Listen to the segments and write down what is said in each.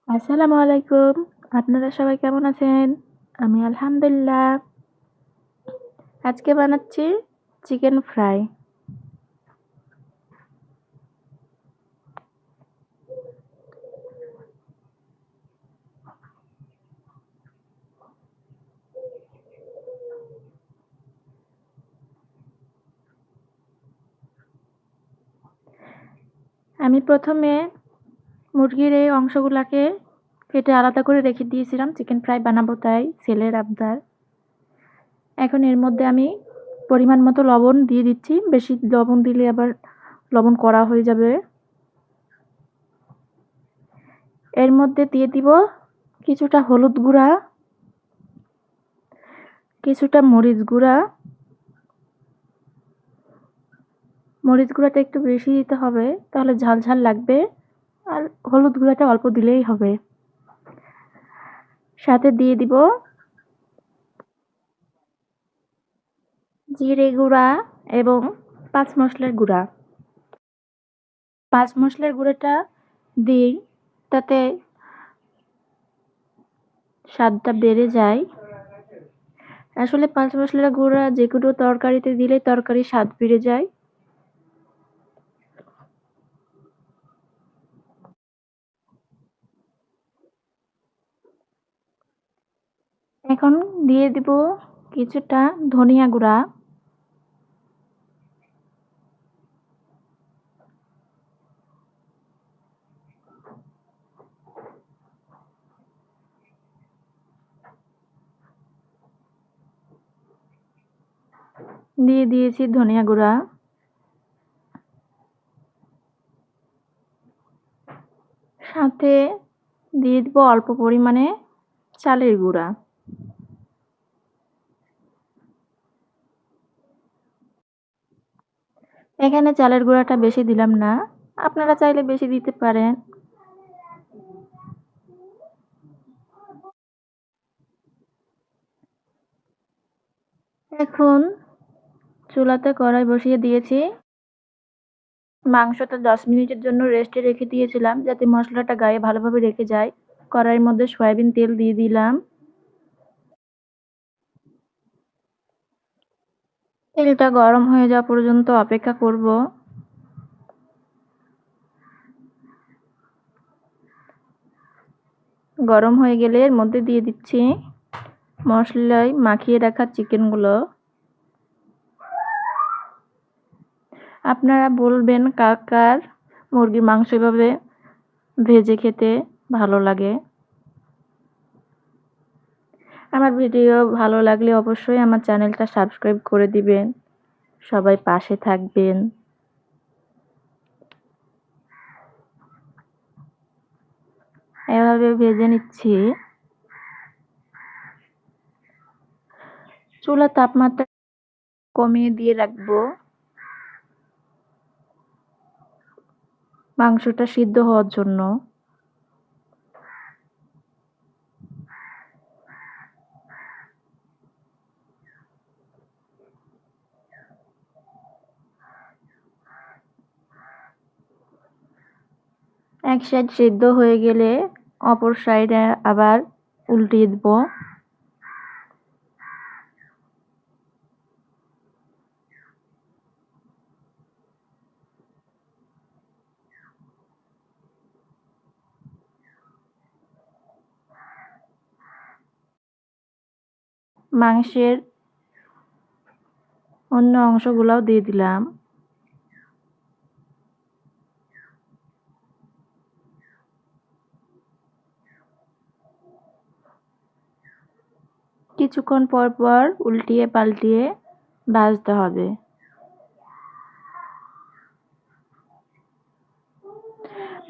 আসসালামু আলাইকুম। আপনারা সবাই কেমন আছেন? আমি আলহামদুলিল্লাহ। আজকে বানাচ্ছি চিকেন ফ্রাই। আমি প্রথমে মুরগির এই অংশগুলাকে কেটে আলাদা করে রেখে দিয়েছিলাম। চিকেন ফ্রাই বানাবো তাই ছেলের আবদার। এখন এর মধ্যে আমি পরিমাণ মতো লবণ দিয়ে দিচ্ছি। বেশি লবণ দিলে আবার লবণ কড়া হয়ে যাবে। এর মধ্যে দিয়ে দিব কিছুটা হলুদ গুঁড়া, কিছুটা মরিচ গুঁড়া। মরিচ গুঁড়াটা একটু বেশি দিতে হবে, তাহলে ঝাল ঝাল লাগবে। আর হলুদ গুঁড়াটা অল্প দিলেই হবে। সাথে দিয়ে দিব জিরে গুঁড়া এবং পাঁচ মশলার গুঁড়া। পাঁচ মশলার গুঁড়াটা দিই, তাতে স্বাদটা বেড়ে যায়। আসলে পাঁচ মশলার গুঁড়া যে কোনো তরকারিতে দিলে তরকারির স্বাদ বেড়ে যায়। এখন দিয়ে দিব কিছুটা ধনিয়া গুঁড়া। দিয়ে দিয়েছি ধনিয়া গুঁড়া। সাথে দিয়ে দিব অল্প পরিমাণে চালের গুঁড়া। এখানে চালের গুঁড়াটা বেশি দিলাম না, আপনারা চাইলে বেশি দিতে পারেন। এখন চুলাতে কড়াই বসিয়ে দিয়েছি। মাংসটা 10 মিনিটের জন্য রেস্টে রেখে দিয়েছিলাম যাতে মশলাটা গায়ে ভালোভাবে রেখে যায়। কড়াইয়ের মধ্যে সয়াবিন তেল দিয়ে দিলাম। তেলটা গরম হয়ে যাওয়া পর্যন্ত অপেক্ষা করব। গরম হয়ে গেলে এর মধ্যে দিয়ে দিচ্ছি মশলায় মাখিয়ে রাখা চিকেনগুলো। আপনারা বলবেন কার কার মুরগির মাংস এভাবে ভেজে খেতে ভালো লাগে। আমার ভিডিও ভালো লাগলে অবশ্যই আমার চ্যানেলটা সাবস্ক্রাইব করে দিবেন। সবাই পাশে থাকবেন। এভাবে ভেজে নিচ্ছি। চুলার তাপমাত্রা কমিয়ে দিয়ে রাখবো মাংসটা সিদ্ধ হওয়ার জন্য। এক সাইড সিদ্ধ হয়ে গেলে অপর সাইডে আবার উল্টিয়ে দিব। মাংসের অন্য অংশগুলোও দিয়ে দিলাম। কিছুক্ষণ পর পর উল্টিয়ে পাল্টিয়ে ভাজতে হবে।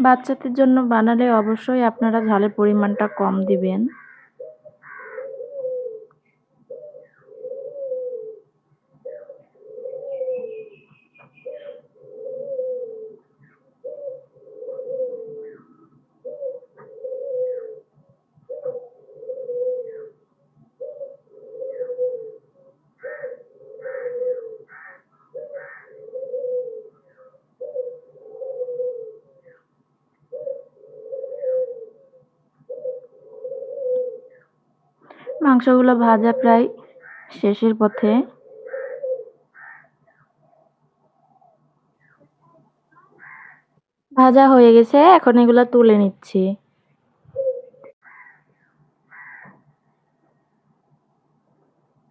বাচ্চাদের জন্য বানালে অবশ্যই আপনারা ঝালের পরিমাণটা কম দিবেন। মাংসগুলো ভাজা প্রায় শেষের পথে। ভাজা হয়ে গেছে, এখন এগুলা তুলে নিচ্ছি।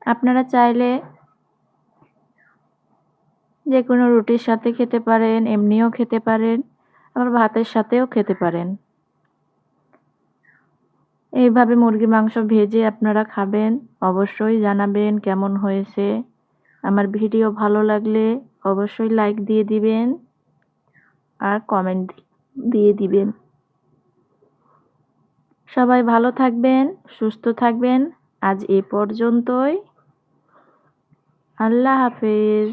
আপনারা চাইলে যেকোনো রুটির সাথে খেতে পারেন, এমনিও খেতে পারেন, আবার ভাতের সাথেও খেতে পারেন। এইভাবে মুরগির মাংস ভেজে আপনারা খাবেন, অবশ্যই জানাবেন কেমন হয়েছে। আমার ভিডিও ভালো লাগলে অবশ্যই লাইক দিয়ে দিবেন আর কমেন্ট দিয়ে দিবেন। সবাই ভালো থাকবেন, সুস্থ থাকবেন। আজ এ পর্যন্তই। আল্লাহ হাফেজ।